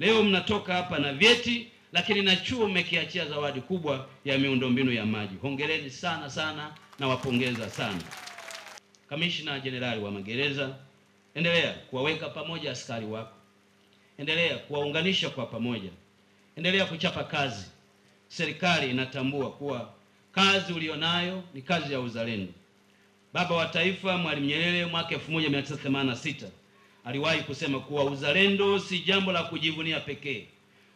Leo mnatoka hapa na vyeti, lakini na chuo mmekiachia zawadi kubwa ya miundombinu ya maji. Hongereni sana sana na wapongeza sana. Kamishna Jenerali wa Magereza, endelea kuwaweka pamoja askari wako. Endelea kuwaunganisha kwa pamoja. Endelea kuchapa kazi. Serikali inatambua kuwa kazi ulionayo ni kazi ya uzalendo. Baba wa Taifa Mwalimu Nyerere mwaka 1986 aliwahi kusema kuwa uzalendo si jambo la kujivunia pekee.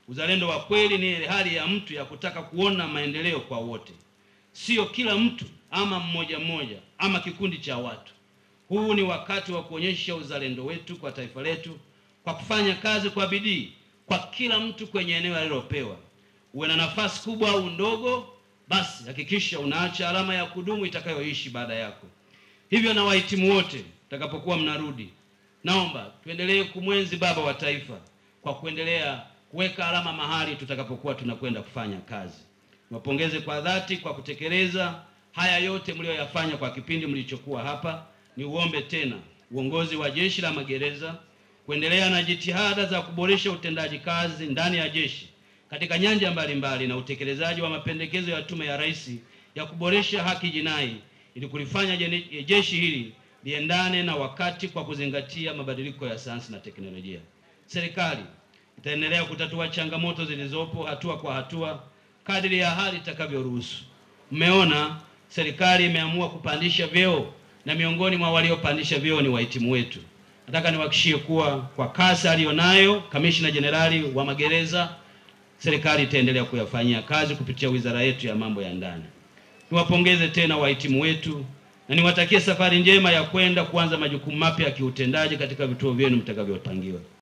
Uzalendo wa kweli ni ile hali ya mtu ya kutaka kuona maendeleo kwa wote, sio kila mtu ama mmoja mmoja ama kikundi cha watu. Huu ni wakati wa kuonyesha uzalendo wetu kwa taifa letu kwa kufanya kazi kwa bidii kwa kila mtu kwenye eneo alilopewa. Uwe na nafasi kubwa au ndogo, basi hakikisha unaacha alama ya kudumu itakayoishi baada yako. Hivyo na wahitimu wote mtakapokuwa mnarudi, naomba tuendelee kumwenzi baba wa taifa kwa kuendelea kuweka alama mahali tutakapokuwa tunakwenda kufanya kazi. Niwapongeze kwa dhati kwa kutekeleza haya yote mlioyafanya kwa kipindi mlichokuwa hapa. Niuombe tena uongozi wa Jeshi la Magereza kuendelea na jitihada za kuboresha utendaji kazi ndani ya jeshi katika nyanja mbalimbali na utekelezaji wa mapendekezo ya Tume ya Rais ya kuboresha haki jinai ili kulifanya jeshi hili liendane na wakati kwa kuzingatia mabadiliko ya sayansi na teknolojia. Serikali itaendelea kutatua changamoto zilizopo hatua kwa hatua kadri ya hali itakavyoruhusu. Mmeona serikali imeamua kupandisha vyeo na miongoni mwa waliopandisha vyeo ni wahitimu wetu. Nataka niwahakikishie kuwa kwa kasi alionayo Kamishna Jenerali wa Magereza, serikali itaendelea kuyafanyia kazi kupitia wizara yetu ya mambo ya ndani. Niwapongeze tena wahitimu wetu na niwatakie safari njema ya kwenda kuanza majukumu mapya ya kiutendaji katika vituo vyenu mtakavyopangiwa.